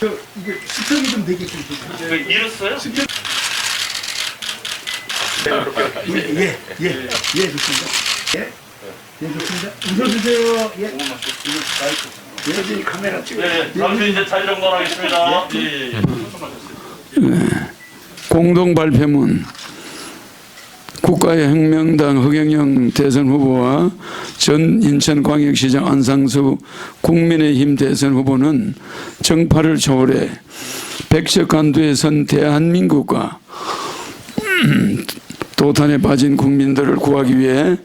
이게 수평이 좀 되겠습니다. 잃었어요? 예, 좋습니다. 예, 좋습니다. 웃어주세요. 예. 예, 카메라 찍어. 네, 당신 이제 자리 정돈하겠습니다. 공동 발표문 국가혁명당 허경영 대선 후보와 전 인천광역시장 안상수 국민의힘 대선 후보는 정파를 초월해 백척간두에 선 대한민국과 도탄에 빠진 국민들을 구하기 위해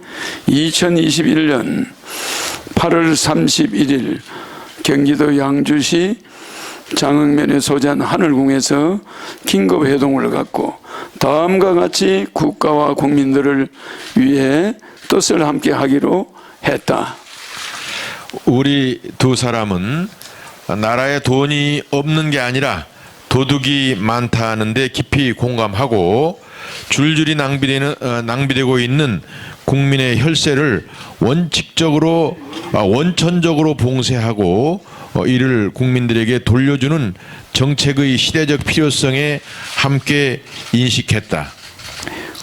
2021년 8월 31일 경기도 양주시 장흥면에 소재한 하늘궁에서 긴급회동을 갖고 다음과 같이 국가와 국민들을 위해 뜻을 함께 하기로 했다. 우리 두 사람은 나라에 돈이 없는 게 아니라 도둑이 많다는데 깊이 공감하고 줄줄이 낭비되고 있는 국민의 혈세를 원천적으로 봉쇄하고 이를 국민들에게 돌려주는 정책의 시대적 필요성에 함께 인식했다.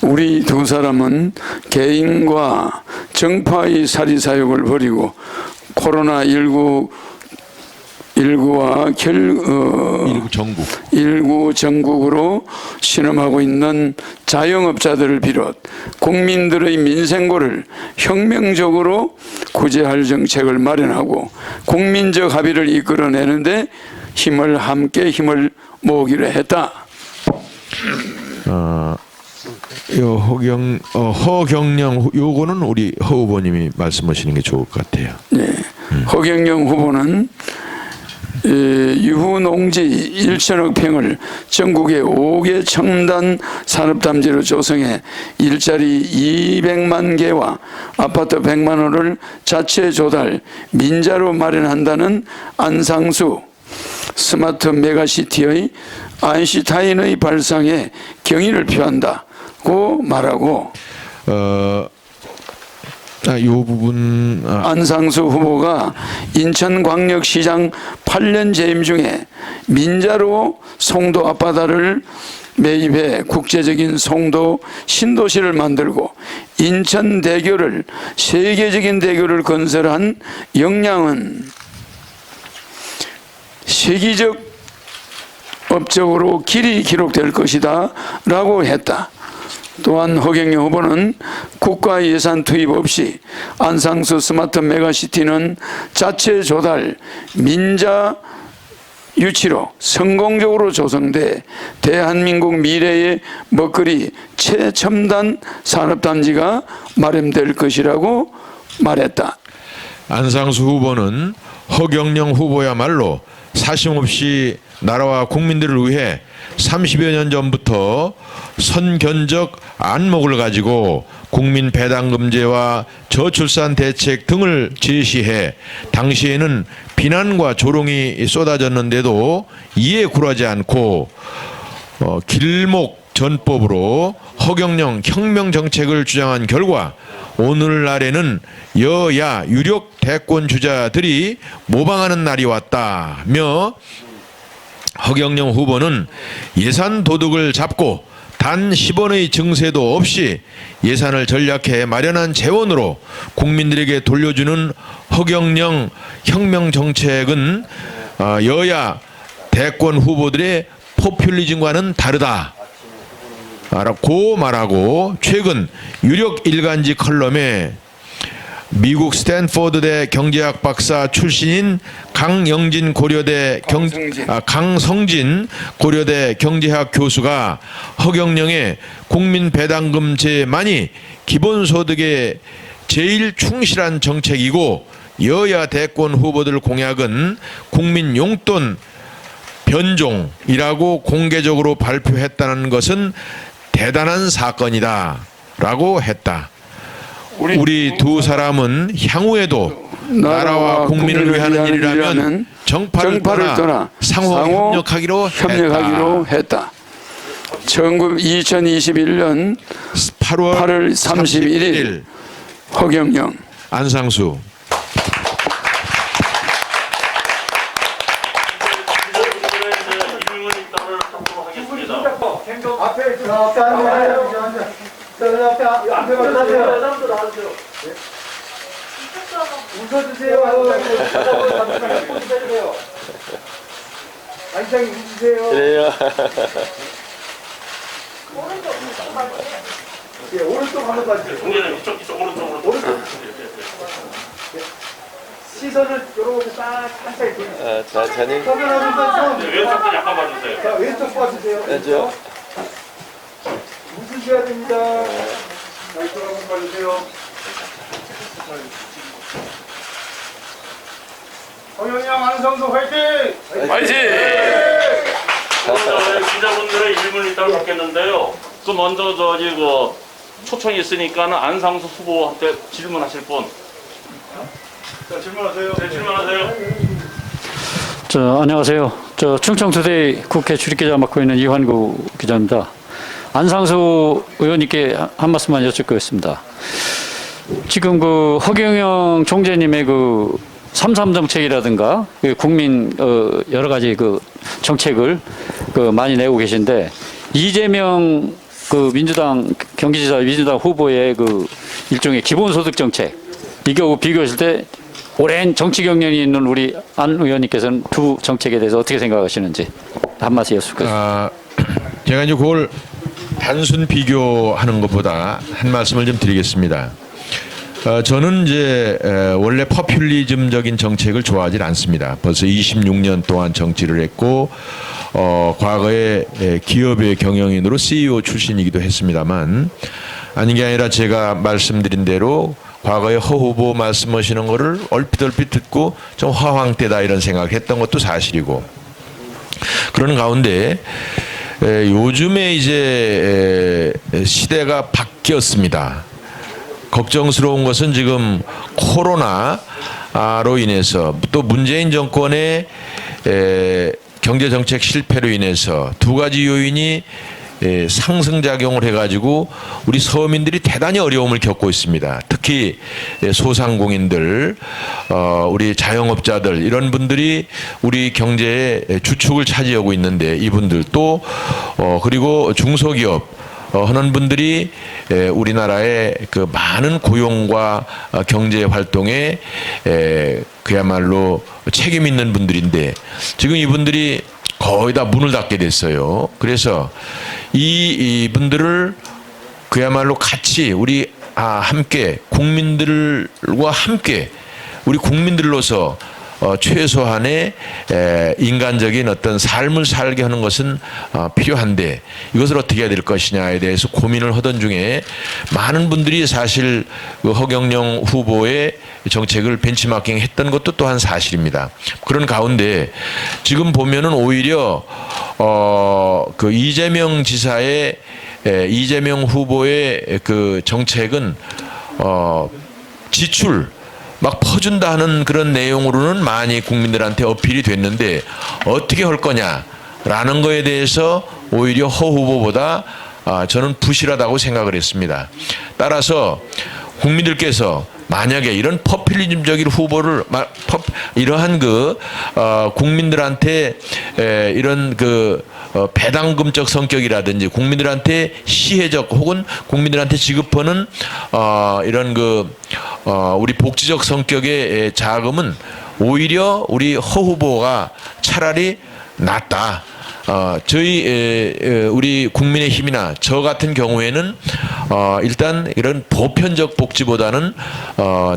우리 두 사람은 개인과 정파의 사리사욕을 버리고 코로나19와 일구 전국으로 신음하고 있는 자영업자들을 비롯 국민들의 민생고를 혁명적으로 구제할 정책을 마련하고 국민적 합의를 이끌어내는데 함께 힘을 모으기로 했다. 허경영 요거는 우리 허 후보님이 말씀하시는 게 좋을 것 같아요. 네, 허경영 후보는 유후농지 1천억 평을 전국의 5개 첨단 산업단지로 조성해 일자리 200만 개와 아파트 100만 호를 자체 조달, 민자로 마련한다는 안상수 스마트 메가시티의 아인슈타인의 발상에 경의를 표한다고 말하고 이 부분 안상수 후보가 인천광역시장 8년 재임 중에 민자로 송도 앞바다를 매입해 국제적인 송도 신도시를 만들고 인천대교를 세계적인 대교를 건설한 역량은 세계적 업적으로 길이 기록될 것이다 라고 했다. 또한 허경영 후보는 국가 예산 투입 없이 안상수 스마트 메가시티는 자체 조달, 민자 유치로 성공적으로 조성돼 대한민국 미래의 먹거리 최첨단 산업단지가 마련될 것이라고 말했다. 안상수 후보는 허경영 후보야말로 사심없이 나라와 국민들을 위해 30여 년 전부터 선견적 안목을 가지고 국민 배당금제와 저출산 대책 등을 제시해 당시에는 비난과 조롱이 쏟아졌는데도 이에 굴하지 않고 길목전법으로 허경영 혁명 정책을 주장한 결과 오늘날에는 여야 유력 대권 주자들이 모방하는 날이 왔다며 허경영 후보는 예산 도둑을 잡고 단 10원의 증세도 없이 예산을 전략해 마련한 재원으로 국민들에게 돌려주는 허경영 혁명 정책은 여야 대권 후보들의 포퓰리즘과는 다르다라고 말하고 최근 유력 일간지 컬럼에 미국 스탠포드대 경제학 박사 출신인 강성진 고려대 경제학 교수가 허경영의 국민 배당금제만이 기본소득에 제일 충실한 정책이고 여야 대권 후보들 공약은 국민 용돈 변종이라고 공개적으로 발표했다는 것은 대단한 사건이다 라고 했다. 우리 두 사람은 향후에도 나라와 국민을 위한 일이라면 정파를 떠나 상호 협력하기로 했다. 2021년 8월 31일 허경영 안상수 앞에 좀 앞에 앉아. 저 앞에 앉으세요. 사람도 나와주세요. 웃어주세요. 웃어주세요. 안장이 웃으세요. 그래요. 예, 오른쪽 한번 봐주세요. 동료는 이쪽 오른쪽으로. 오른쪽. 시선을 요렇게 딱 한차게 돌리세요. 자, 자님. 서면하면서 네, 왼쪽도 약간 봐주세요. 자, 왼쪽 봐주세요. 왼쪽. 웃으셔야 됩니다. 자, 이쪽 한번 봐주세요. 홍영영 안성수 화이팅! 화이팅! 기자분들의 질문을 일단 받겠는데요. 그 먼저 초청이 있으니까는 안상수 후보한테 질문하실 분. 자, 질문하세요. 네, 질문하세요. 안녕하세요. 충청투데이 국회 출입기자 맡고 있는 이환구 기자입니다. 안상수 의원님께 한 말씀만 여쭙겠습니다. 지금 그 허경영 총재님의 그 3.3 정책이라든가 그 국민 여러 가지 그 정책을 많이 내고 계신데 이재명 그 민주당 경기지사 민주당 후보의 그 일종의 기본소득 정책 이거 비교했을 때 오랜 정치 경력이 있는 우리 안 의원님께서는 두 정책에 대해서 어떻게 생각하시는지 한 말씀 여쭙겠습니다. 제가 이제 그걸 단순 비교하는 것보다 한 말씀을 좀 드리겠습니다. 저는 이제 원래 포퓰리즘적인 정책을 좋아하지 않습니다. 벌써 26년 동안 정치를 했고 과거에 기업의 경영인으로 CEO 출신이기도 했습니다만 아닌 게 아니라 제가 말씀드린 대로 과거에 허 후보 말씀하시는 거를 얼핏 듣고 좀 허황되다 이런 생각을 했던 것도 사실이고 그런 가운데 요즘에 이제 시대가 바뀌었습니다. 걱정스러운 것은 지금 코로나로 인해서 또 문재인 정권의 경제정책 실패로 인해서 두 가지 요인이 상승작용을 해가지고 우리 서민들이 대단히 어려움을 겪고 있습니다. 특히 소상공인들, 우리 자영업자들 이런 분들이 우리 경제의 주축을 차지하고 있는데 이분들 또 그리고 중소기업 하는 분들이 우리나라의 그 많은 고용과 경제 활동에 그야말로 책임 있는 분들인데 지금 이분들이 거의 다 문을 닫게 됐어요. 그래서 이분들을 그야말로 같이 우리 함께 국민들과 함께 우리 국민들로서 최소한의 인간적인 어떤 삶을 살게 하는 것은 필요한데 이것을 어떻게 해야 될 것이냐에 대해서 고민을 하던 중에 많은 분들이 사실 그 허경영 후보의 정책을 벤치마킹 했던 것도 또한 사실입니다. 그런 가운데 지금 보면은 오히려 그 이재명 지사의 이재명 후보의 그 정책은 지출 막 퍼준다는 그런 내용으로는 많이 국민들한테 어필이 됐는데 어떻게 할 거냐라는 거에 대해서 오히려 허 후보보다 저는 부실하다고 생각을 했습니다. 따라서 국민들께서 만약에 이런 포퓰리즘적인 후보를 이러한 그 국민들한테 이런 그 배당금적 성격이라든지 국민들한테 시혜적 혹은 국민들한테 지급하는 이런 그 우리 복지적 성격의 자금은 오히려 우리 허 후보가 차라리 낫다. 저희 우리 국민의힘이나 저 같은 경우에는 일단 이런 보편적 복지보다는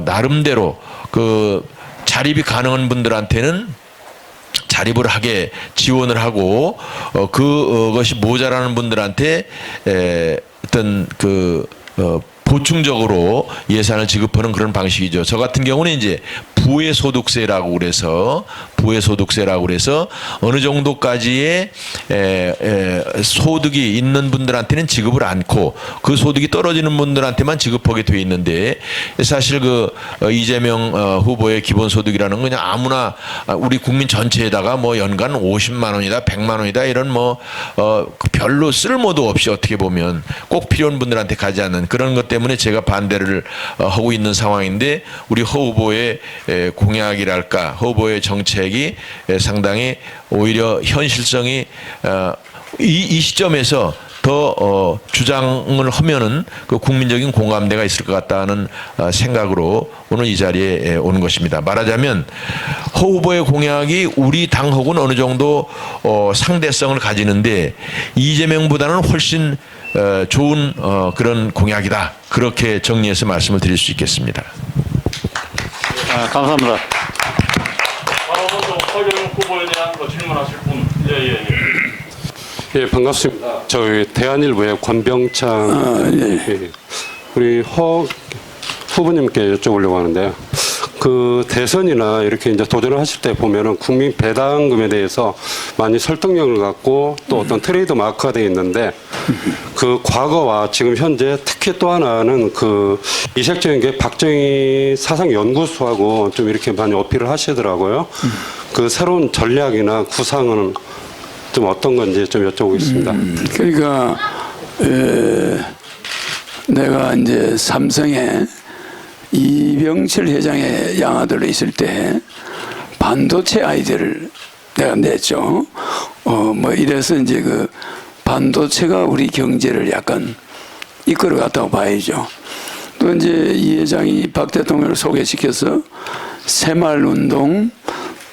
나름대로 그 자립이 가능한 분들한테는 자립을 하게 지원을 하고 그것이 모자라는 분들한테 어떤 그 보충적으로 예산을 지급하는 그런 방식이죠. 저 같은 경우는 이제 부의소득세라고 그래서 어느 정도까지의 소득이 있는 분들한테는 지급을 않고 그 소득이 떨어지는 분들한테만 지급하게 돼 있는데 사실 그 이재명 후보의 기본소득이라는 건 그냥 아무나 우리 국민 전체에다가 뭐 연간 50만 원이다 100만 원이다 이런 뭐 별로 쓸모도 없이 어떻게 보면 꼭 필요한 분들한테 가지 않는 그런 것 때문에 제가 반대를 하고 있는 상황인데 우리 허 후보의 공약이랄까 허 후보의 정책이 상당히 오히려 현실성이 이 시점에서 더 주장을 하면은 그 국민적인 공감대가 있을 것 같다는 생각으로 오늘 이 자리에 오는 것입니다. 말하자면 허 후보의 공약이 우리 당하고는 어느 정도 상대성을 가지는데 이재명보다는 훨씬 좋은 그런 공약이다. 그렇게 정리해서 말씀을 드릴 수 있겠습니다. 감사합니다. 바로 먼저 허경영 후보에 대한 거 질문하실 분. 예. 예, 반갑습니다. 저희 대한일보의 권병창. 예, 우리 허 후보님께 여쭤보려고 하는데요. 그 대선이나 이렇게 이제 도전을 하실 때 보면은 국민 배당금에 대해서 많이 설득력을 갖고 또 어떤 트레이드 마크가 되어 있는데 그 과거와 지금 현재 특히 또 하나는 그 이색적인 게 박정희 사상연구소하고 좀 이렇게 많이 어필을 하시더라고요. 그 새로운 전략이나 구상은 좀 어떤 건지 좀 여쭤보겠습니다. 그러니까 내가 이제 삼성에 이병철 회장의 양아들로 있을 때 반도체 아이디어를 내가 냈죠. 뭐 이래서 이제 그 반도체가 우리 경제를 약간 이끌어 갔다고 봐야죠. 또 이제 이 회장이 박 대통령을 소개시켜서 새마을운동,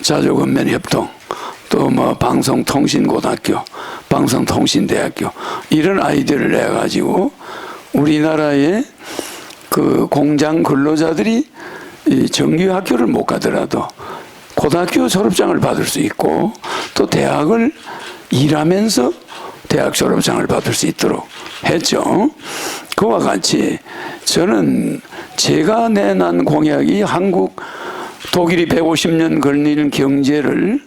자조건면협동, 또 뭐 방송통신고등학교, 방송통신대학교 이런 아이디어를 내가지고 우리나라의 그 공장 근로자들이 이 정규학교를 못 가더라도 고등학교 졸업장을 받을 수 있고 또 대학을 일하면서 대학 졸업장을 받을 수 있도록 했죠. 그와 같이 저는 제가 내놓은 공약이 한국 독일이 150년 걸리는 경제를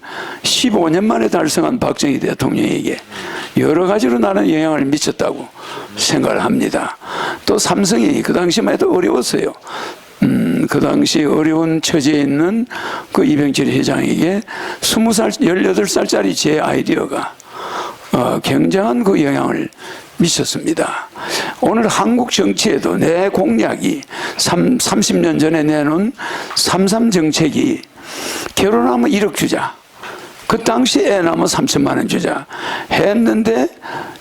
15년 만에 달성한 박정희 대통령에게 여러 가지로 나는 영향을 미쳤다고 생각을 합니다. 또 삼성이 그 당시만 해도 어려웠어요. 그 당시 어려운 처지에 있는 그 이병철 회장에게 20살, 18살짜리 제 아이디어가 굉장한 그 영향을 미쳤습니다. 오늘 한국 정치에도 내 공약이 30년 전에 내놓은 3.3 정책이 결혼하면 1억 주자. 그 당시 애 낳으면 3천만 원 주자 했는데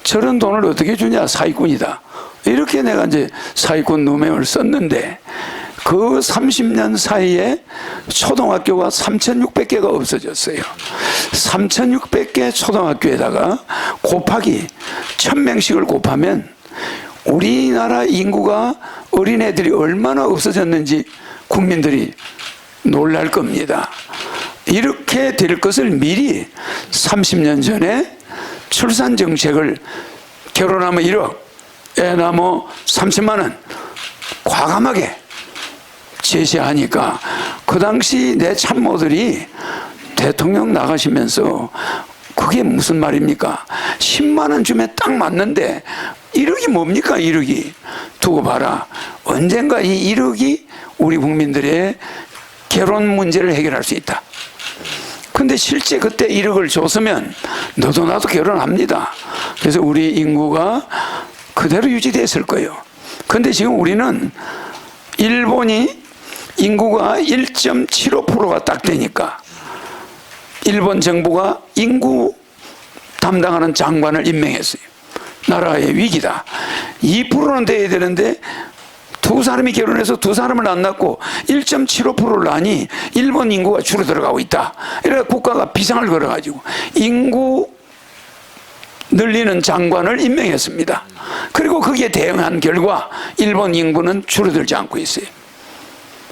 저런 돈을 어떻게 주냐 사기꾼이다. 이렇게 내가 이제 사기꾼 누명을 썼는데 그 30년 사이에 초등학교가 3,600개가 없어졌어요. 3,600개 초등학교에다가 곱하기 1,000명씩을 곱하면 우리나라 인구가 어린애들이 얼마나 없어졌는지 국민들이 놀랄 겁니다. 이렇게 될 것을 미리 30년 전에 출산 정책을 결혼하면 1억, 애 낳으면 3천만 원 과감하게 제시하니까 그 당시 내 참모들이 대통령 나가시면서 그게 무슨 말입니까? 10만 원 주면 딱 맞는데 1억이 뭡니까? 1억이. 두고 봐라. 언젠가 이 1억이 우리 국민들의 결혼 문제를 해결할 수 있다. 근데 실제 그때 1억을 줬으면 너도 나도 결혼합니다. 그래서 우리 인구가 그대로 유지됐을 거예요. 근데 지금 우리는 일본이 인구가 1.75%가 딱 되니까 일본 정부가 인구 담당하는 장관을 임명했어요. 나라의 위기다. 2%는 돼야 되는데 두 사람이 결혼해서 두 사람을 안 낳고 1.75%를 낳으니 일본 인구가 줄어들어가고 있다. 이래서 국가가 비상을 걸어가지고 인구 늘리는 장관을 임명했습니다. 그리고 거기에 대응한 결과 일본 인구는 줄어들지 않고 있어요.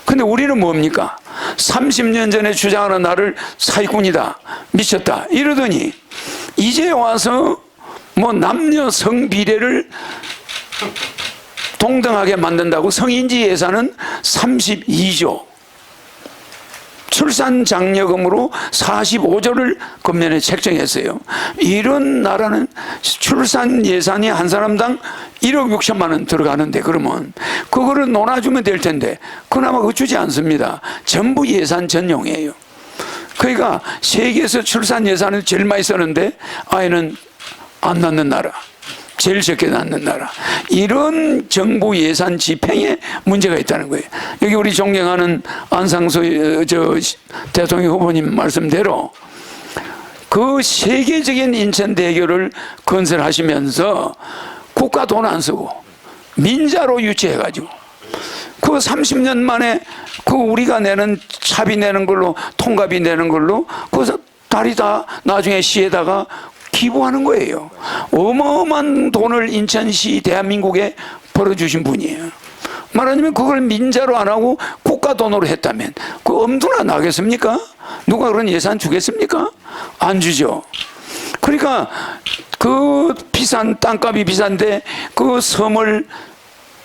근데 우리는 뭡니까? 30년 전에 주장하는 나를 사기꾼이다, 미쳤다 이러더니 이제 와서 뭐 남녀 성비례를 동등하게 만든다고 성인지 예산은 32조, 출산 장려금으로 45조를 금년에 책정했어요. 이런 나라는 출산 예산이 한 사람당 1억 6천만 원 들어가는데 그러면 그거를 논아주면 될 텐데 그나마 그거 주지 않습니다. 전부 예산 전용이에요. 그러니까 세계에서 출산 예산을 제일 많이 쓰는데 아이는 안 낳는 나라, 제일 적게 낳는 나라. 이런 정부 예산 집행에 문제가 있다는 거예요. 여기 우리 존경하는 안상수 대통령 후보님 말씀대로 그 세계적인 인천대교를 건설하시면서 국가 돈 안 쓰고 민자로 유치해가지고 그 30년 만에 그 우리가 내는 차비 내는 걸로 통갑이 내는 걸로 그래서 다리 다 나중에 시에다가 기부하는 거예요. 어마어마한 돈을 인천시 대한민국에 벌어주신 분이에요. 말하자면 그걸 민자로 안 하고 국가 돈으로 했다면 그 엄두나 나겠습니까? 누가 그런 예산 주겠습니까? 안 주죠. 그러니까 그 비싼 땅값이 비싼데 그 섬을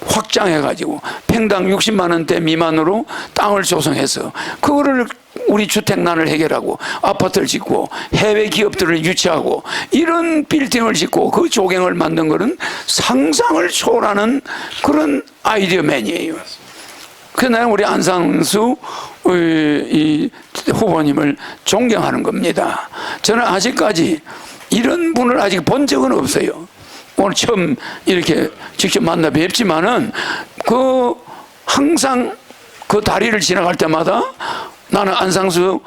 확장해가지고 평당 60만 원대 미만으로 땅을 조성해서 그거를 우리 주택난을 해결하고 아파트를 짓고 해외 기업들을 유치하고 이런 빌딩을 짓고 그 조경을 만든 거는 상상을 초월하는 그런 아이디어맨이에요. 그래서 나는 우리 안상수 이 후보님을 존경하는 겁니다. 저는 아직까지 이런 분을 아직 본 적은 없어요. 오늘 처음 이렇게 직접 만나 뵙지만은 그 항상 그 다리를 지나갈 때마다 나는 안상수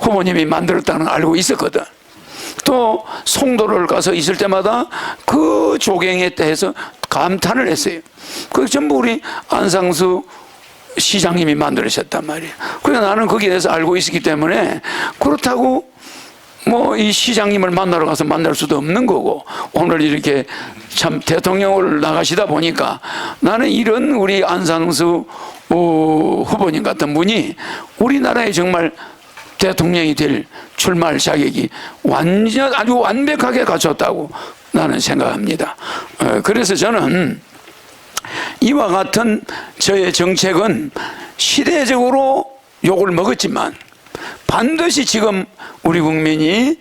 후보님이 만들었다는 걸 알고 있었거든. 또 송도를 가서 있을 때마다 그 조경에 대해서 감탄을 했어요. 그 전부 우리 안상수 시장님이 만들으셨단 말이에요. 그래서 나는 거기에 대해서 알고 있었기 때문에 그렇다고 뭐 이 시장님을 만나러 가서 만날 수도 없는 거고 오늘 이렇게 참 대통령을 나가시다 보니까 나는 이런 우리 안상수 후보님 같은 분이 우리나라에 정말 대통령이 될 출마할 자격이 완전 아주 완벽하게 갖췄다고 나는 생각합니다. 그래서 저는 이와 같은 저의 정책은 시대적으로 욕을 먹었지만 반드시 지금 우리 국민이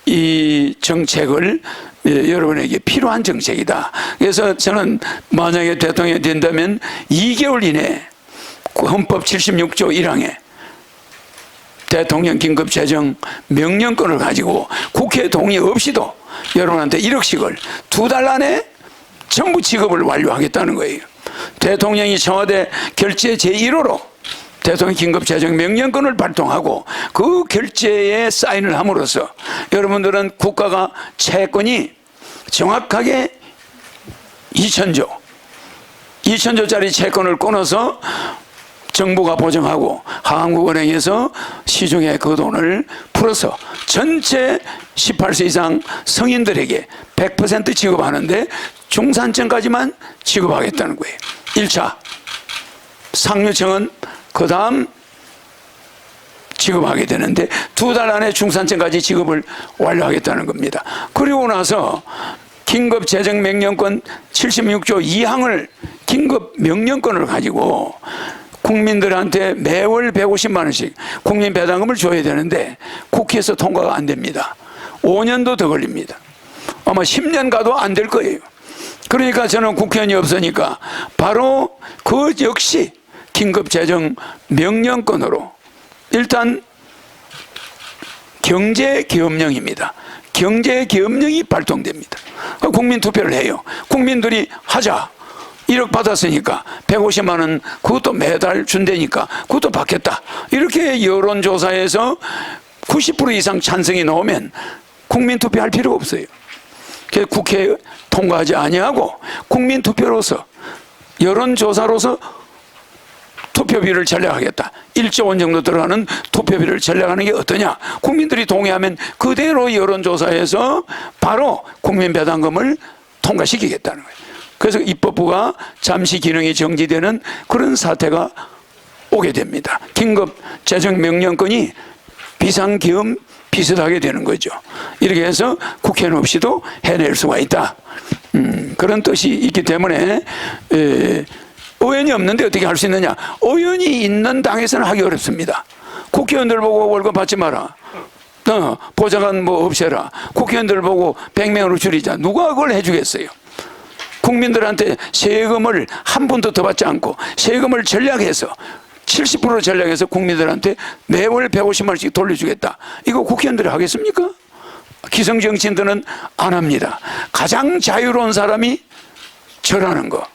이 정책을 여러분에게 필요한 정책이다. 그래서 저는 만약에 대통령이 된다면 2개월 이내에 헌법 76조 1항에 대통령 긴급 재정 명령권을 가지고 국회 동의 없이도 여러분한테 1억씩을 2달 안에 전부 지급을 완료하겠다는 거예요. 대통령이 청와대 결재 제1호로 대통령 긴급 재정 명령권을 발동하고 그 결재에 사인을 함으로써 여러분들은 국가가 채권이 정확하게 2천조짜리 채권을 끊어서 정부가 보증하고 한국은행에서 시중에 그 돈을 풀어서 전체 18세 이상 성인들에게 100% 지급하는데 중산층까지만 지급하겠다는 거예요. 1차 상류층은 그 다음 지급하게 되는데 2달 안에 중산층까지 지급을 완료하겠다는 겁니다. 그리고 나서 긴급 재정 명령권 76조 2항을 긴급 명령권을 가지고 국민들한테 매월 150만 원씩 국민 배당금을 줘야 되는데 국회에서 통과가 안 됩니다. 5년도 더 걸립니다. 아마 10년 가도 안 될 거예요. 그러니까 저는 국회의원이 없으니까 바로 그 역시 긴급재정 명령권으로 일단 경제기업령입니다. 경제기업령이 발동됩니다. 국민투표를 해요. 국민들이 하자. 1억 받았으니까 150만 원 그것도 매달 준다니까 그것도 받겠다. 이렇게 여론조사에서 90% 이상 찬성이 나오면 국민투표할 필요가 없어요. 그래서 국회에 통과하지 아니하고 국민투표로서 여론조사로서 투표비를 전략하겠다. 1조 원 정도 들어가는 투표비를 전략하는 게 어떠냐. 국민들이 동의하면 그대로 여론조사에서 바로 국민배당금을 통과시키겠다는 거예요. 그래서 입법부가 잠시 기능이 정지되는 그런 사태가 오게 됩니다. 긴급 재정 명령권이 비상기금 비슷하게 되는 거죠. 이렇게 해서 국회는 없이도 해낼 수가 있다. 그런 뜻이 있기 때문에 의원이 없는데 어떻게 할 수 있느냐. 의원이 있는 당에서는 하기 어렵습니다. 국회의원들 보고 월급 받지 마라. 보좌관 뭐 없애라. 국회의원들 보고 100명으로 줄이자. 누가 그걸 해주겠어요. 국민들한테 세금을 한 푼도 더 받지 않고 세금을 전략해서 70% 전략해서 국민들한테 매월 150만 원씩 돌려주겠다. 이거 국회의원들이 하겠습니까? 기성정치인들은 안 합니다. 가장 자유로운 사람이 저라는 거.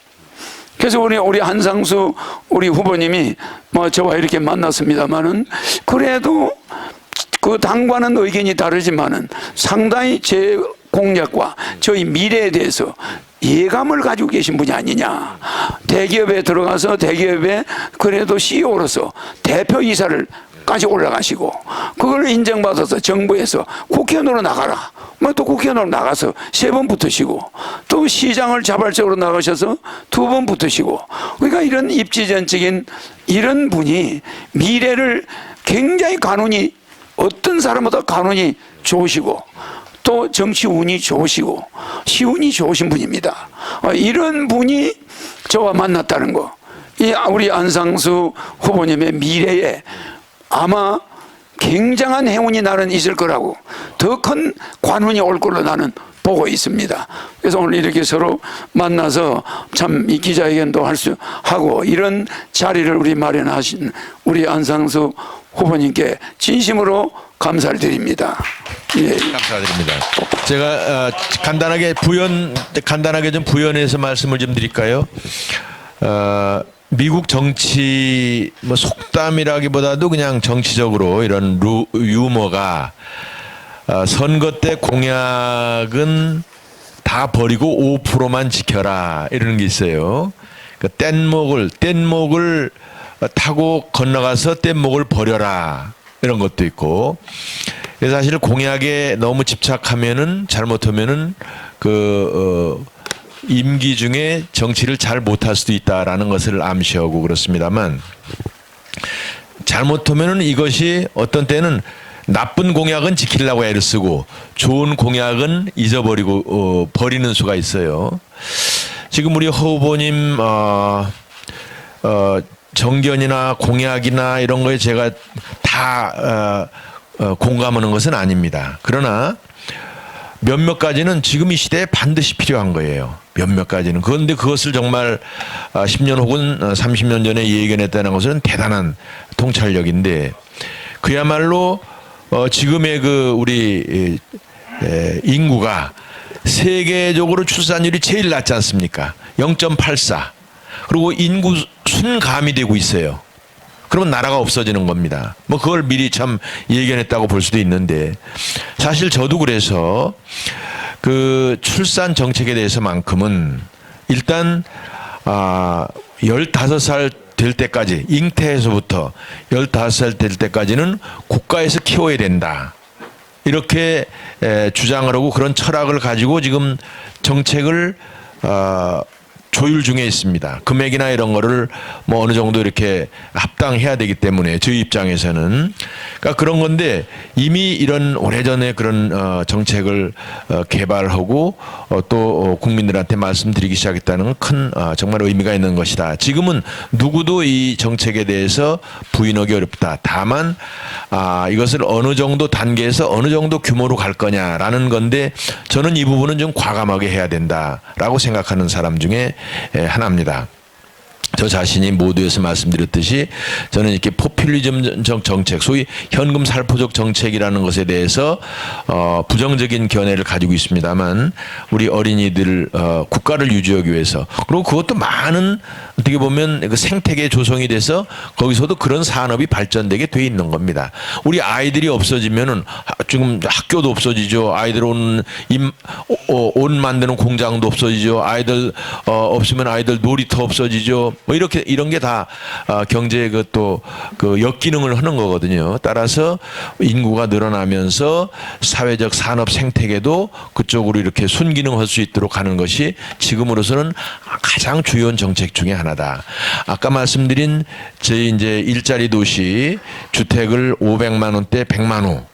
그래서 우리 한상수 우리 후보님이 뭐 저와 이렇게 만났습니다만은 그래도 그 당과는 의견이 다르지만은 상당히 제 공약과 저희 미래에 대해서 예감을 가지고 계신 분이 아니냐. 대기업에 들어가서 대기업에 그래도 CEO로서 대표이사를 까지 올라가시고 그걸 인정받아서 정부에서 국회의원으로 나가라. 뭐 또 국회의원으로 나가서 3번 붙으시고 또 시장을 자발적으로 나가셔서 2번 붙으시고 그러니까 이런 입지전적인 이런 분이 미래를 굉장히 간운이 어떤 사람보다 간운이 좋으시고 또 정치 운이 좋으시고 시운이 좋으신 분입니다. 이런 분이 저와 만났다는 거. 이 우리 안상수 후보님의 미래에 아마 굉장한 행운이 나는 있을 거라고 더 큰 관운이 올 걸로 나는 보고 있습니다. 그래서 오늘 이렇게 서로 만나서 참 이 기자회견도 할 수 하고 이런 자리를 우리 마련하신 우리 안상수 후보님께 진심으로 감사를 드립니다. 예. 감사드립니다. 제가 간단하게 좀 부연해서 말씀을 좀 드릴까요? 미국 정치 뭐 속담이라기보다도 그냥 정치적으로 이런 유머가 선거 때 공약은 다 버리고 5%만 지켜라 이러는 게 있어요. 그 뗏목을 타고 건너가서 뗏목을 버려라 이런 것도 있고. 그래서 사실 공약에 너무 집착하면은 잘못하면은 임기 중에 정치를 잘 못할 수도 있다라는 것을 암시하고 그렇습니다만 잘못하면은 이것이 어떤 때는 나쁜 공약은 지키려고 애를 쓰고 좋은 공약은 잊어버리고 버리는 수가 있어요. 지금 우리 허 후보님 정견이나 공약이나 이런 거에 제가 다 공감하는 것은 아닙니다. 그러나 몇몇 가지는 지금 이 시대에 반드시 필요한 거예요. 몇몇 가지는. 그런데 그것을 정말 10년 혹은 30년 전에 예견했다는 것은 대단한 통찰력인데 그야말로 지금의 우리 인구가 세계적으로 출산율이 제일 낮지 않습니까? 0.84. 그리고 인구 순감이 되고 있어요. 그러면 나라가 없어지는 겁니다. 뭐 그걸 미리 참 예견했다고 볼 수도 있는데 사실 저도 그래서 그 출산 정책에 대해서만큼은 일단 15살 될 때까지 잉태에서부터 15살 될 때까지는 국가에서 키워야 된다. 이렇게 주장을 하고 그런 철학을 가지고 지금 정책을 조율 중에 있습니다. 금액이나 이런 거를 뭐 어느 정도 이렇게 합당해야 되기 때문에 저희 입장에서는 그러니까 그런 건데 이미 이런 오래전에 그런 정책을 개발하고 또 국민들한테 말씀드리기 시작했다는 건 큰 정말 의미가 있는 것이다. 지금은 누구도 이 정책에 대해서 부인하기 어렵다. 다만 이것을 어느 정도 단계에서 어느 정도 규모로 갈 거냐라는 건데 저는 이 부분은 좀 과감하게 해야 된다라고 생각하는 사람 중에 하나입니다. 저 자신이 모두에서 말씀드렸듯이 저는 이렇게 포퓰리즘적 정책, 소위 현금 살포적 정책이라는 것에 대해서 부정적인 견해를 가지고 있습니다만 우리 어린이들 국가를 유지하기 위해서 그리고 그것도 많은 어떻게 보면 그 생태계 조성이 돼서 거기서도 그런 산업이 발전되게 돼 있는 겁니다. 우리 아이들이 없어지면은 지금 학교도 없어지죠. 아이들 옷 만드는 공장도 없어지죠. 아이들 없으면 아이들 놀이터 없어지죠. 뭐 이렇게 이런 게 다 경제의 그 역기능을 하는 거거든요. 따라서 인구가 늘어나면서 사회적 산업 생태계도 그쪽으로 이렇게 순기능할 수 있도록 하는 것이 지금으로서는 가장 주요한 정책 중에 하나다. 아까 말씀드린 저희 이제 일자리 도시 주택을 500만 원대 100만 호.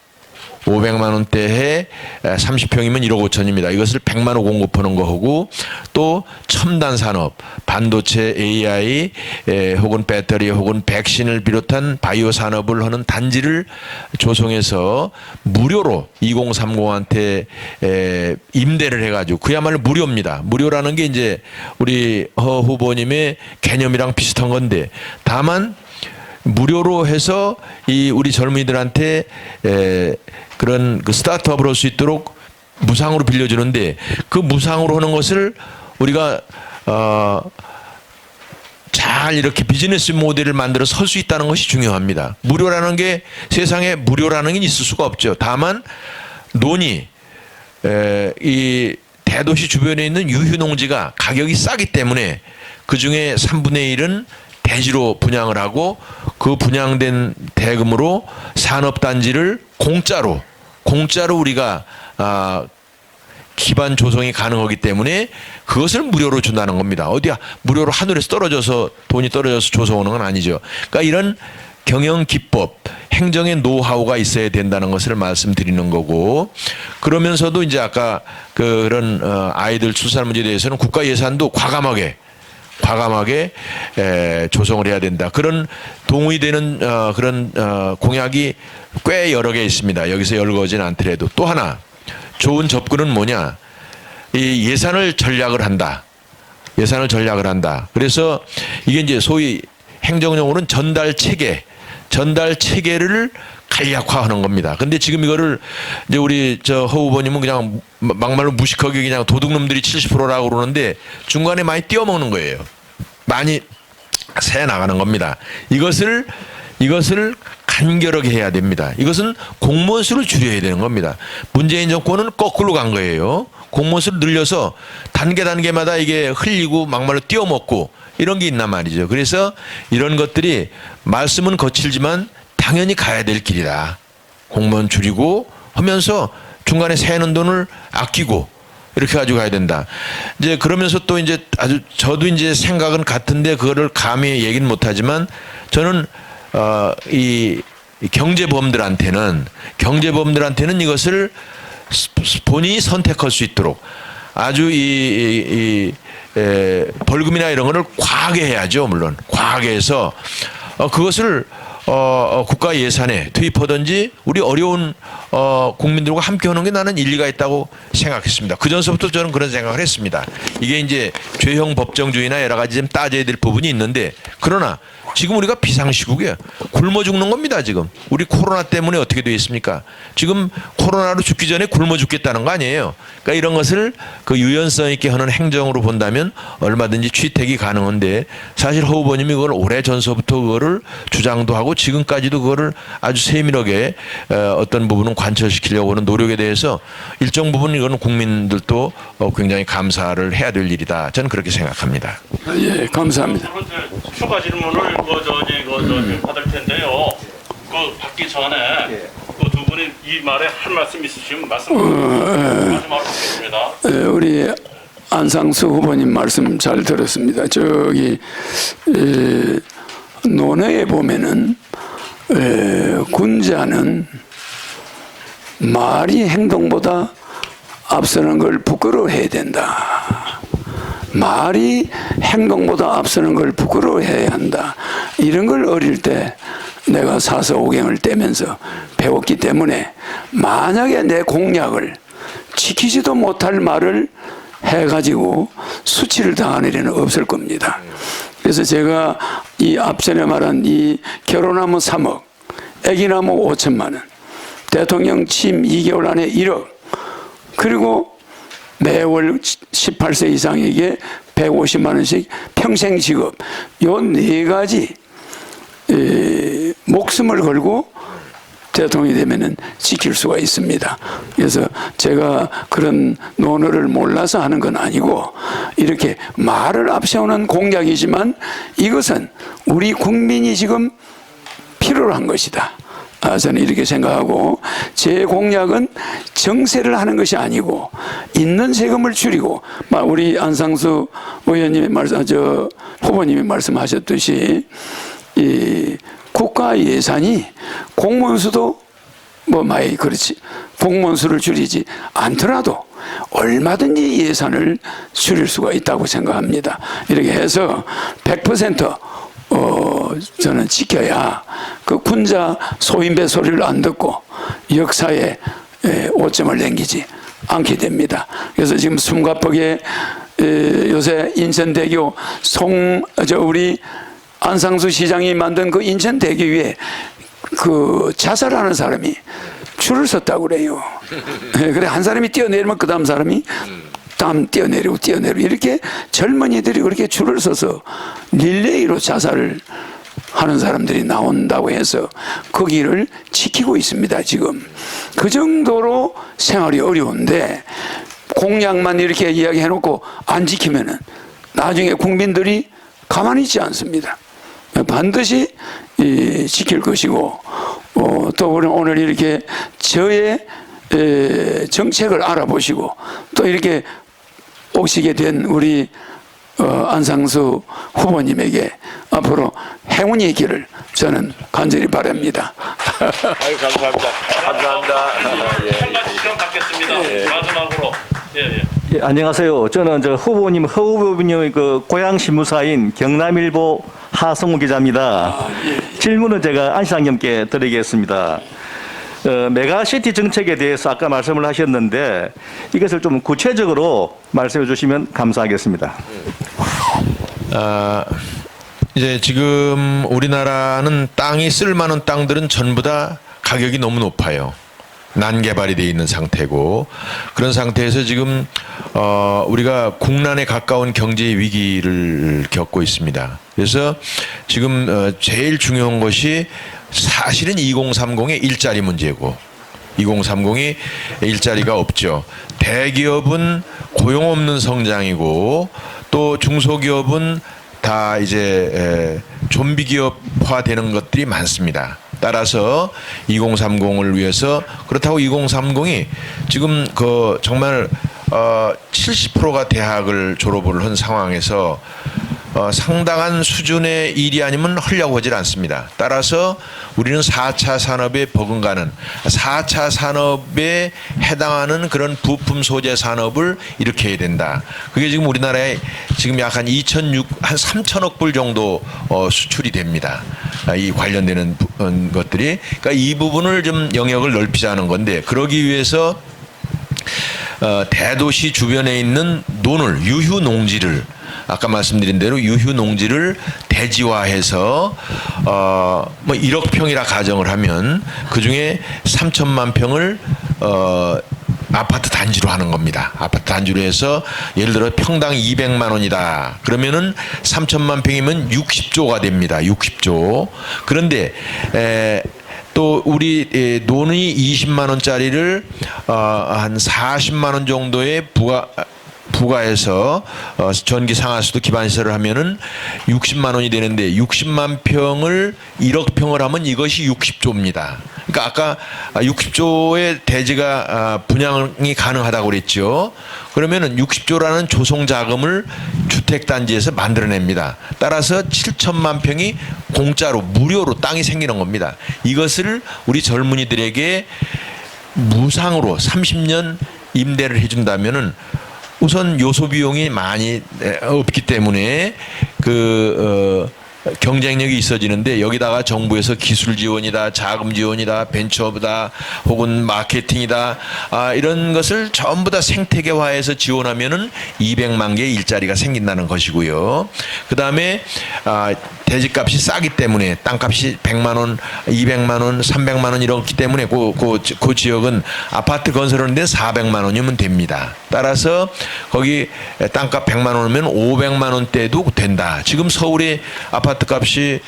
500만 원대에 30평이면 1억 5천입니다. 이것을 100만 호 공급하는 거하고 또 첨단 산업, 반도체, AI 혹은 배터리 혹은 백신을 비롯한 바이오 산업을 하는 단지를 조성해서 무료로 2030한테 임대를 해가지고 그야말로 무료입니다. 무료라는 게 이제 우리 허 후보님의 개념이랑 비슷한 건데 다만 무료로 해서 이 우리 젊은이들한테 그런 그 스타트업을 할 수 있도록 무상으로 빌려주는데 그 무상으로 하는 것을 우리가 잘 이렇게 비즈니스 모델을 만들어 설 수 있다는 것이 중요합니다. 무료라는 게 세상에 무료라는 게 있을 수가 없죠. 다만 논이 이 대도시 주변에 있는 유휴농지가 가격이 싸기 때문에 그 중에 3분의 1은 대지로 분양을 하고 그 분양된 대금으로 산업단지를 공짜로 우리가 기반 조성이 가능하기 때문에 그것을 무료로 준다는 겁니다. 어디야 무료로 하늘에서 돈이 떨어져서 조성하는 건 아니죠. 그러니까 이런 경영 기법, 행정의 노하우가 있어야 된다는 것을 말씀드리는 거고, 그러면서도 이제 아까 그런 아이들 출산 문제에 대해서는 국가 예산도 과감하게 조성을 해야 된다. 그런 동의되는 그런 공약이 꽤 여러 개 있습니다. 여기서 열거진 않더라도. 또 하나 좋은 접근은 뭐냐? 이 예산을 전략을 한다. 그래서 이게 이제 소위 행정용어로는 전달 체계를 간략화하는 겁니다. 근데 지금 이거를 이제 우리 허 후보님은 그냥 막말로 무식하게 그냥 도둑놈들이 70%라고 그러는데 중간에 많이 띄어먹는 거예요. 많이 새 나가는 겁니다. 이것을 간결하게 해야 됩니다. 이것은 공무원 수를 줄여야 되는 겁니다. 문재인 정권은 거꾸로 간 거예요. 공무원 수를 늘려서 단계마다 이게 흘리고 막말로 띄어먹고 이런 게 있단 말이죠. 그래서 이런 것들이 말씀은 거칠지만 당연히 가야 될 길이다. 공무원 줄이고 하면서 중간에 새는 돈을 아끼고 이렇게 가지고 가야 된다. 이제 그러면서 또 이제 저도 이제 생각은 같은데 그거를 감히 얘기는 못하지만 저는 이 경제범들한테는 이것을 본인이 선택할 수 있도록 아주 벌금이나 이런 거를 과하게 해야죠. 물론 과하게 해서 그것을 국가 예산에 투입하든지 우리 어려운 국민들과 함께 하는 게 나는 일리가 있다고 생각했습니다. 그 전서부터 저는 그런 생각을 했습니다. 이게 이제 죄형 법정주의나 여러 가지 좀 따져야 될 부분이 있는데, 그러나 지금 우리가 비상시국이에요. 굶어 죽는 겁니다. 지금 우리 코로나 때문에 어떻게 되어 있습니까? 지금 코로나로 죽기 전에 굶어 죽겠다는 거 아니에요. 그러니까 이런 것을 그 유연성 있게 하는 행정으로 본다면 얼마든지 취택이 가능한데, 사실 허 후보님이 그걸 오래 전서부터 그거를 주장도 하고 지금까지도 그거를 아주 세밀하게 어떤 부분은 관철시키려고 하는 노력에 대해서 일정 부분 이거는 국민들도 굉장히 감사를 해야 될 일이다. 저는 그렇게 생각합니다. 예, 감사합니다. 추가 질문을 받을 텐데요. 그 받기 전에 그 두 분이 이 말에 할 말씀 있으시면 마지막으로 받겠습니다. 우리 안상수 후보님 말씀 잘 들었습니다. 저기 논어에 보면은 군자는 말이 행동보다 앞서는 걸 부끄러워해야 된다. 말이 행동보다 앞서는 걸 부끄러워해야 한다. 이런 걸 어릴 때 내가 사서오경을 떼면서 배웠기 때문에 만약에 내 공약을 지키지도 못할 말을 해가지고 수치를 당하는 일은 없을 겁니다. 그래서 제가 이 앞전에 말한 이 결혼하면 3억, 아기 나면 5천만 원, 대통령 취임 2개월 안에 1억, 그리고 매월 18세 이상에게 150만 원씩 평생 지급, 요 네 가지 목숨을 걸고 대통령이 되면은 지킬 수가 있습니다. 그래서 제가 그런 논어를 몰라서 하는 건 아니고 이렇게 말을 앞세우는 공약이지만 이것은 우리 국민이 지금 필요로 한 것이다. 저는 이렇게 생각하고, 제 공약은 정세를 하는 것이 아니고 있는 세금을 줄이고, 우리 안상수 의원님의 후보님이 말씀하셨듯이 이 국가 예산이 공무원 수도 많이 그렇지, 공무원 수를 줄이지 않더라도 얼마든지 예산을 줄일 수가 있다고 생각합니다. 이렇게 해서 100% 저는 지켜야 그 군자 소인배 소리를 안 듣고 역사에 오점을 남기지 않게 됩니다. 그래서 지금 숨가쁘게 요새 인천대교 우리 안상수 시장이 만든 그 인천대교 위에 그 자살하는 사람이 줄을 섰다고 그래요. 그래 한 사람이 뛰어내리면 그 다음 사람이 다음 뛰어내리고 이렇게 젊은이들이 그렇게 줄을 서서 릴레이로 자살을 하는 사람들이 나온다고 해서 거기를 지키고 있습니다. 지금 그 정도로 생활이 어려운데 공약만 이렇게 이야기해놓고 안 지키면은 나중에 국민들이 가만히 있지 않습니다. 반드시 지킬 것이고 또 오늘 이렇게 저의 정책을 알아보시고 또 이렇게 오시게 된 우리 안상수 후보님에게 앞으로 행운이 있기를 저는 간절히 바랍니다. 아유, 감사합니다. 감사합니다. 한 가지 시간 갖겠습니다. 마지막으로. 예, 안녕하세요. 저는 허 후보님의 그 고향 신문사인 경남일보 하성우 기자입니다. 질문은 제가 안시장님께 드리겠습니다. 메가시티 정책에 대해서 아까 말씀을 하셨는데 이것을 좀 구체적으로 말씀해 주시면 감사하겠습니다. 이제 지금 우리나라는 땅이 쓸만한 땅들은 전부 다 가격이 너무 높아요. 난개발이 되어 있는 상태고 그런 상태에서 지금 우리가 국난에 가까운 경제 위기를 겪고 있습니다. 그래서 지금 제일 중요한 것이 사실은 2030의 일자리 문제고 2030이 일자리가 없죠. 대기업은 고용 없는 성장이고 또 중소기업은 다 이제 좀비 기업화 되는 것들이 많습니다. 따라서 2030을 위해서 그렇다고 2030이 지금 그 정말 70%가 대학을 졸업을 한 상황에서 상당한 수준의 일이 아니면 하려고 하질 않습니다. 따라서 우리는 4차 산업에 버금가는 4차 산업에 해당하는 그런 부품 소재 산업을 일으켜야 된다. 그게 지금 우리나라에 지금 약 한 3천억 불 정도 수출이 됩니다. 이 관련되는 것들이. 그러니까 이 부분을 좀 영역을 넓히자는 건데 그러기 위해서 대도시 주변에 있는 논을 유휴 농지를 아까 말씀드린 대로 유휴 농지를 대지화해서 뭐 1억 평이라 가정을 하면 그 중에 3천만 평을 아파트 단지로 하는 겁니다. 아파트 단지로 해서 예를 들어 평당 200만 원이다. 그러면은 3천만 평이면 60조가 됩니다. 60조. 그런데 또 우리 논이 20만 원짜리를 한 40만 원 정도의 부가해서 전기 상하수도 기반시설을 하면은 60만 원이 되는데 60만 평을 1억 평을 하면 이것이 60조입니다. 그러니까 아까 60조의 대지가 분양이 가능하다고 그랬죠. 그러면은 60조라는 조성 자금을 주택 단지에서 만들어냅니다. 따라서 7천만 평이 공짜로 무료로 땅이 생기는 겁니다. 이것을 우리 젊은이들에게 무상으로 30년 임대를 해준다면은 우선 요소 비용이 많이 없기 때문에 경쟁력이 있어지는데 여기다가 정부에서 기술 지원이다, 자금 지원이다, 벤처다, 혹은 마케팅이다, 이런 것을 전부 다 생태계화해서 지원하면은 200만 개의 일자리가 생긴다는 것이고요. 그 다음에 대지값이 싸기 때문에 땅값이 100만 원, 200만 원, 300만 원 이렇기 때문에 그 지역은 아파트 건설하는데 400만 원이면 됩니다. 따라서 거기 땅값 100만 원이면 500만 원대도 된다. 지금 서울의 아파트 값이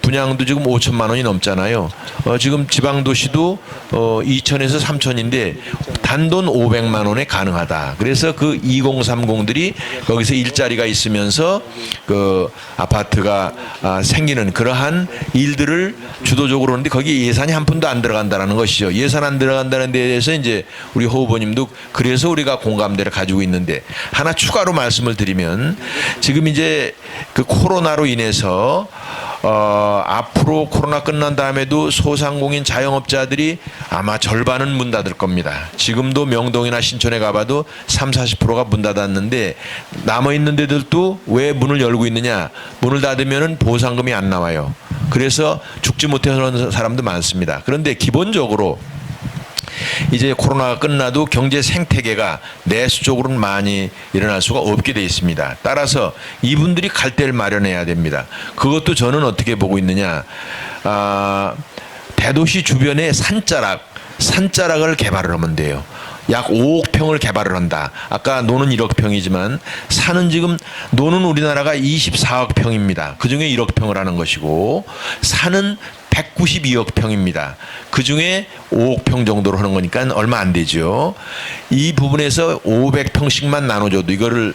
분양도 지금 5천만 원이 넘잖아요. 지금 지방도시도 2천에서 3천인데 단돈 500만 원에 가능하다. 그래서 그 2030들이 거기서 일자리가 있으면서 그 아파트가 생기는 그러한 일들을 주도적으로 하는데 거기 예산이 한 푼도 안 들어간다는 것이죠. 예산 안 들어간다는 데에 대해서 이제 우리 허 후보님도 그래서 우리가 공감대를 가지고 있는데 하나 추가로 말씀을 드리면 지금 이제 그 코로나로 인해서 앞으로 코로나 끝난 다음에도 소상공인 자영업자들이 아마 절반은 문 닫을 겁니다. 지금도 명동이나 신촌에 가봐도 30-40%가 문 닫았는데 남아있는 데들도 왜 문을 열고 있느냐. 문을 닫으면 보상금이 안 나와요. 그래서 죽지 못하는 사람도 많습니다. 그런데 기본적으로 이제 코로나가 끝나도 경제 생태계가 내수 쪽으로는 많이 일어날 수가 없게 돼 있습니다. 따라서 이분들이 갈 데를 마련해야 됩니다. 그것도 저는 어떻게 보고 있느냐. 대도시 주변에 산자락을 개발을 하면 돼요. 약 5억 평을 개발을 한다. 아까 노는 1억 평이지만 산은 지금 노는 우리나라가 24억 평입니다. 그중에 1억 평을 하는 것이고 산은 192억 평입니다. 그중에 5억 평 정도로 하는 거니까 얼마 안 되죠. 이 부분에서 500평씩만 나눠줘도 이거를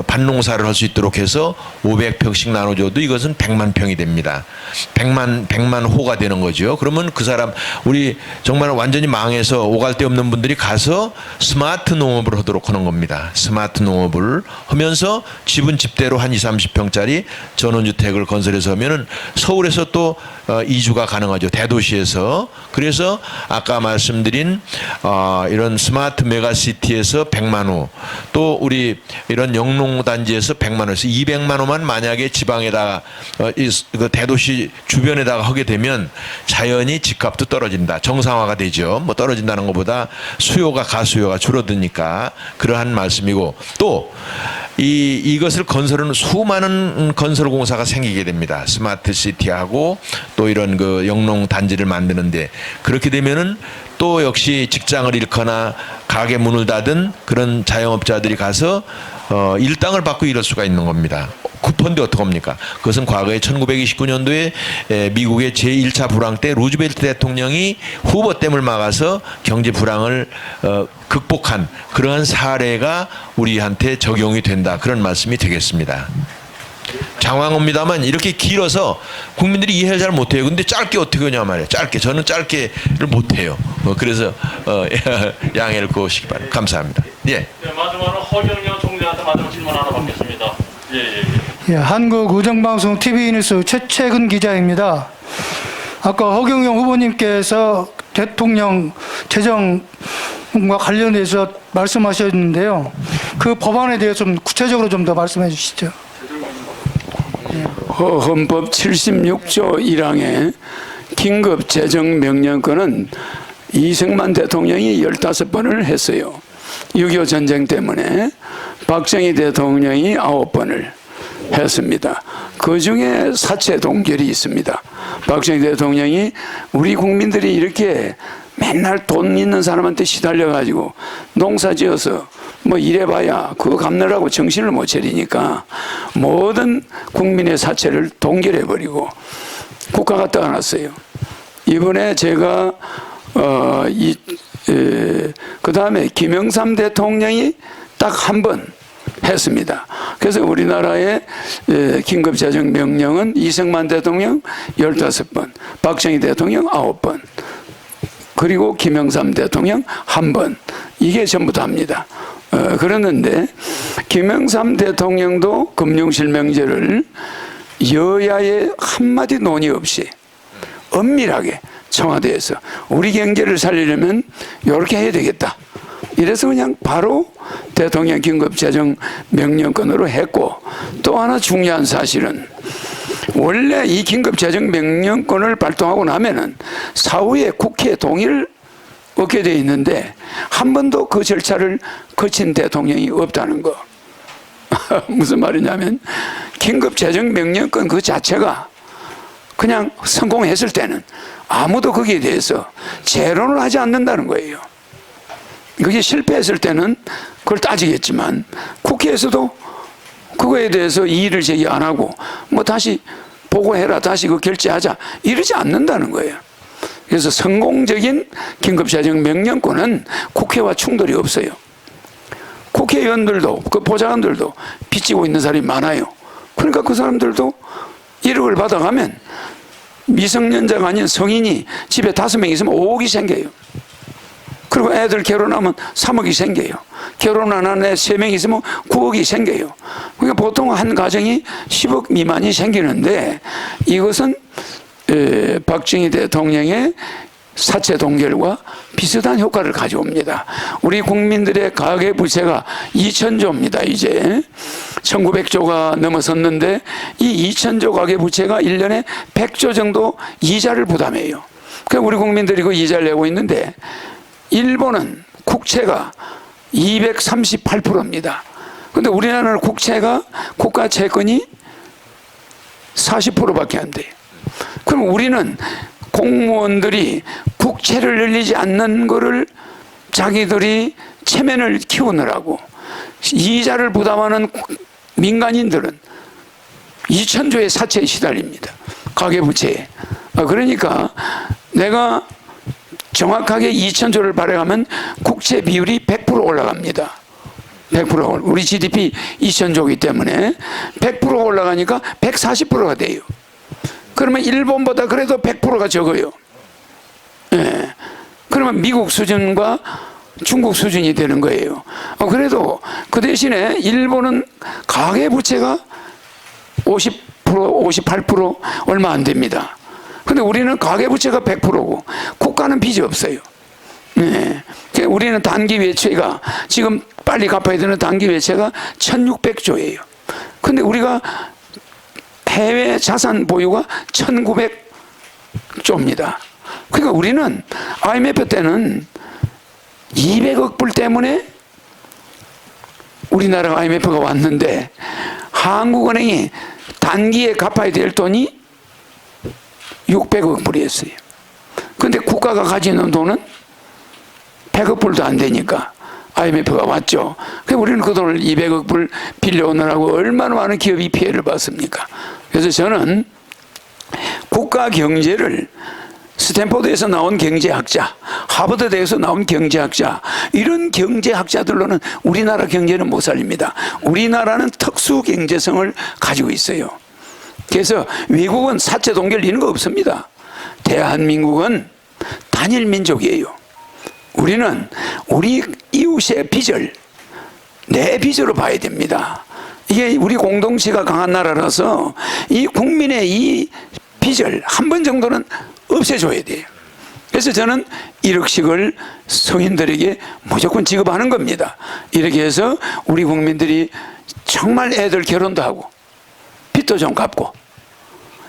밭농사를 할 수 있도록 해서 500평씩 나눠줘도 이것은 100만 평이 됩니다. 100만 호가 되는 거죠. 그러면 그 사람 우리 정말 완전히 망해서 오갈 데 없는 분들이 가서 스마트 농업을 하도록 하는 겁니다. 스마트 농업을 하면서 집은 집대로 한 20, 30평짜리 전원주택을 건설해서 하면은 서울에서 또 이주가 가능하죠. 대도시에서. 그래서 아까 말씀드린 이런 스마트 메가시티에서 100만 호, 또 우리 이런 영농단지에서 100만 호에서 200만 호만 만약에 지방에다가 그 대도시 주변에다가 하게 되면 자연히 집값도 떨어진다. 정상화가 되죠. 뭐 떨어진다는 것보다 가수요가 줄어드니까 그러한 말씀이고, 또 이것을 건설하는 수많은 건설 공사가 생기게 됩니다. 스마트 시티하고 또 이런 그 영농 단지를 만드는데, 그렇게 되면은 또 역시 직장을 잃거나 가게 문을 닫은 그런 자영업자들이 가서 일당을 받고 이럴 수가 있는 겁니다. 쿠폰도 어떡합니까? 그것은 과거에 1929년도에 미국의 제1차 불황 때 루즈벨트 대통령이 후보댐을 막아서 경제 불황을 극복한 그러한 사례가 우리한테 적용이 된다. 그런 말씀이 되겠습니다. 장황합니다만 이렇게 길어서 국민들이 이해를 잘 못해요. 근데 짧게 어떻게 하냐 말이에요. 짧게. 저는 짧게를 못해요. 그래서 양해를 구하시기 바랍니다. 감사합니다. 예. 네, 마지막으로 허경영 총재한테 마지막 질문 하나 받겠습니다. 예, 한국의정방송 TV뉴스 최채근 기자입니다. 아까 허경영 후보님께서 대통령 재정과 관련해서 말씀하셨는데요. 그 법안에 대해서 좀 구체적으로 좀 더 말씀해 주시죠. 헌법 76조 1항의 긴급 재정 명령권은 이승만 대통령이 15번을 했어요. 6.25 전쟁 때문에 박정희 대통령이 9번을 했습니다. 그 중에 사체 동결이 있습니다. 박정희 대통령이 우리 국민들이 이렇게 맨날 돈 있는 사람한테 시달려가지고 농사 지어서 뭐 이래봐야 그거 갚느라고 정신을 못 차리니까 모든 국민의 사체를 동결해버리고 국가가 떠났어요. 이번에 제가 그 다음에 김영삼 대통령이 딱 한 번 했습니다. 그래서 우리나라의 긴급재정 명령은 이승만 대통령 15번, 박정희 대통령 9번, 그리고 김영삼 대통령 1번, 이게 전부 다입니다. 그랬는데 김영삼 대통령도 금융실명제를 여야의 한마디 논의 없이 엄밀하게 청와대에서 우리 경제를 살리려면 이렇게 해야 되겠다. 이래서 그냥 바로 대통령 긴급재정 명령권으로 했고, 또 하나 중요한 사실은 원래 이 긴급재정 명령권을 발동하고 나면은 사후에 국회 동의를 얻게 돼 있는데 한 번도 그 절차를 거친 대통령이 없다는 거. 무슨 말이냐면 긴급재정 명령권 그 자체가 그냥 성공했을 때는 아무도 거기에 대해서 재론을 하지 않는다는 거예요. 그게 실패했을 때는 그걸 따지겠지만 국회에서도 그거에 대해서 이의를 제기 안 하고 뭐 다시 보고해라, 다시 그 결재하자 이러지 않는다는 거예요. 그래서 성공적인 긴급재정 명령권은 국회와 충돌이 없어요. 국회의원들도 그 보좌관들도 빚지고 있는 사람이 많아요. 그러니까 그 사람들도 1억을 받아가면 미성년자가 아닌 성인이 집에 5명 있으면 5억이 생겨요. 그리고 애들 결혼하면 3억이 생겨요. 결혼 안 한 애 3명 있으면 9억이 생겨요. 그러니까 보통 한 가정이 10억 미만이 생기는데 이것은 박정희 대통령의 사체 동결과 비슷한 효과를 가져옵니다. 우리 국민들의 가계부채가 2,000조입니다. 이제 1,900조가 넘어섰는데 이 2,000조 가계부채가 1년에 100조 정도 이자를 부담해요. 그러니까 우리 국민들이 그 이자를 내고 있는데 일본은 국채가 238%입니다. 그런데 우리나라는 국채가 국가 채권이 40%밖에 안 돼요. 그럼 우리는 공무원들이 국채를 늘리지 않는 거를 자기들이 체면을 키우느라고 이자를 부담하는 민간인들은 2,000조의 사채에 시달립니다. 가계부채에. 그러니까 내가 정확하게 2,000조를 발행하면 국채 비율이 100% 올라갑니다. 100% 우리 GDP 2,000조이기 때문에 100% 올라가니까 140%가 돼요. 그러면 일본보다 그래도 100%가 적어요. 예. 그러면 미국 수준과 중국 수준이 되는 거예요. 그래도 그 대신에 일본은 가계부채가 50%, 58% 얼마 안 됩니다. 근데 우리는 가계부채가 100%고 국가는 빚이 없어요. 네. 우리는 단기 외채가 지금 빨리 갚아야 되는 단기 외채가 1,600조예요. 근데 우리가 해외 자산 보유가 1,900조입니다. 그러니까 우리는 IMF 때는 200억 불 때문에 우리나라가 IMF가 왔는데 한국은행이 단기에 갚아야 될 돈이 600억 불이었어요. 근데 국가가 가지는 돈은 100억 불도 안 되니까 IMF가 왔죠. 그래서 우리는 그 돈을 200억 불 빌려오느라고 얼마나 많은 기업이 피해를 봤습니까? 그래서 저는 국가 경제를 스탠포드에서 나온 경제학자, 하버드대에서 나온 경제학자, 이런 경제학자들로는 우리나라 경제는 못 살립니다. 우리나라는 특수 경제성을 가지고 있어요. 그래서 외국은 사채 동결 이런 거 없습니다. 대한민국은 단일 민족이에요. 우리는 우리 이웃의 빚을 내 빚으로 봐야 됩니다. 이게 우리 공동체가 강한 나라라서 이 국민의 이 빚을 한 번 정도는 없애줘야 돼요. 그래서 저는 1억씩을 성인들에게 무조건 지급하는 겁니다. 이렇게 해서 우리 국민들이 정말 애들 결혼도 하고 빚도 좀 갚고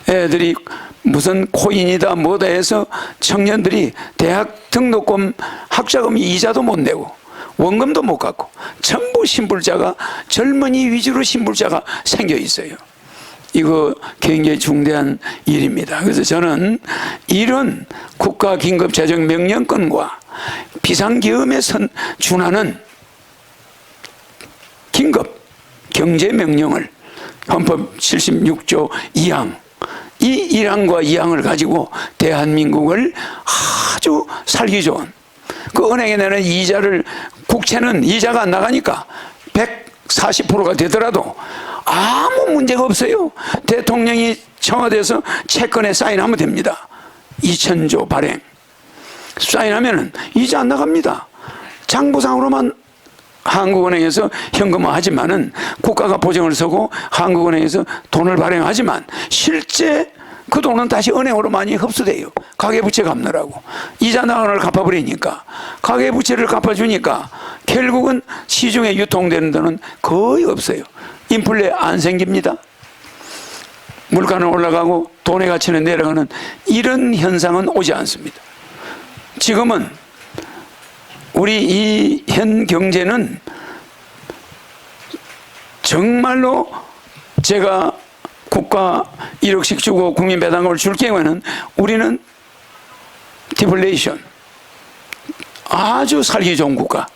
애들이 무슨 코인이다 뭐다 해서 청년들이 대학 등록금 학자금 이자도 못 내고 원금도 못 갚고 전부 신불자가 젊은이 위주로 신불자가 생겨 있어요. 이거 굉장히 중대한 일입니다. 그래서 저는 이런 국가 긴급 재정 명령권과 비상계엄에 준하는 긴급 경제 명령을 헌법 76조 2항 이 1항과 2항을 가지고 대한민국을 아주 살기 좋은 그 은행에 내는 이자를 국채는 이자가 안 나가니까 140%가 되더라도 아무 문제가 없어요. 대통령이 청와대에서 채권에 사인하면 됩니다. 2,000조 발행 사인하면은 이자 안 나갑니다. 장부상으로만 한국은행에서 현금화하지만은 국가가 보증을 서고 한국은행에서 돈을 발행하지만 실제 그 돈은 다시 은행으로 많이 흡수돼요. 가계부채 갚느라고 이자 나가는 걸 갚아버리니까 가계부채를 갚아주니까 결국은 시중에 유통되는 돈은 거의 없어요. 인플레 안 생깁니다. 물가는 올라가고 돈의 가치는 내려가는 이런 현상은 오지 않습니다. 지금은 우리 이 현 경제는 정말로 제가 국가 1억씩 주고 국민 배당금을 줄 경우에는 우리는 디플레이션 아주 살기 좋은 국가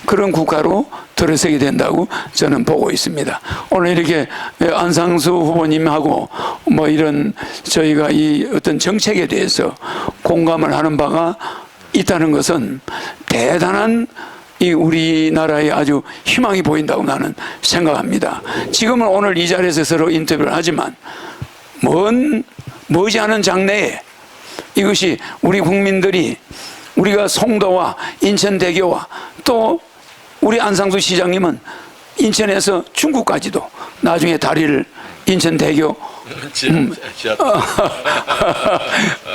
그런 국가로 들어서게 된다고 저는 보고 있습니다. 오늘 이렇게 안상수 후보님하고 뭐 이런 저희가 이 어떤 정책에 대해서 공감을 하는 바가 있다는 것은 대단한 이 우리나라에 아주 희망이 보인다고 나는 생각합니다. 지금은 오늘 이 자리에서 서로 인터뷰를 하지만 머지않은 장래에 이것이 우리 국민들이 우리가 송도와 인천대교와 또 우리 안상수 시장님은 인천에서 중국까지도 나중에 다리를 인천대교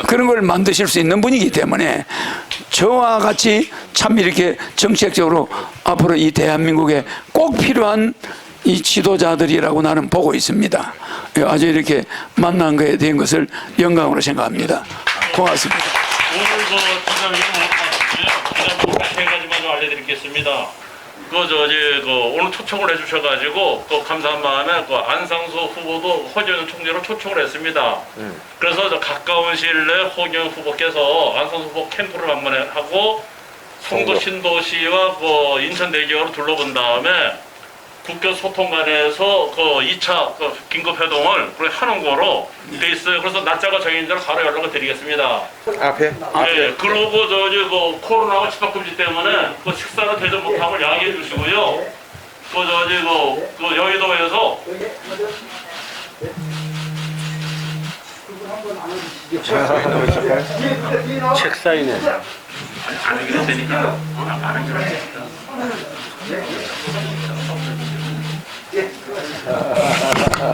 그런 걸 만드실 수 있는 분이기 때문에 저와 같이 참 이렇게 정책적으로 앞으로 이 대한민국에 꼭 필요한 이 지도자들이라고 나는 보고 있습니다. 아주 이렇게 만난 거에 대한 것을 영광으로 생각합니다. 고맙습니다. 오늘 그 기자회견 못하셨고요. 세 가지만 좀 알려드리겠습니다. 오늘 초청을 해주셔가지고 또 감사한 마음에 그 안상수 후보도 허경영 총재로 초청을 했습니다. 그래서 저 가까운 시일 내에 허경영 후보께서 안상수 후보 캠프를 방문하고 송도 신도시와 그 인천대교를 둘러본 다음에 국교 소통관에서 그 2차 그 긴급 회동을 하는 거로 돼 있어요. 그래서 날짜가 정해진 대로 바로 연락을 드리겠습니다. 앞에? 예, 그러고 그 코로나가 집합금지 때문에 그 식사를 대접 못한 걸 양해해 주시고요. 그 여의도에서 책 사인해. 안 하기로 되니까 안 하기로 되니까.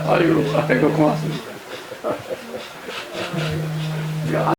아이고 고맙습니다.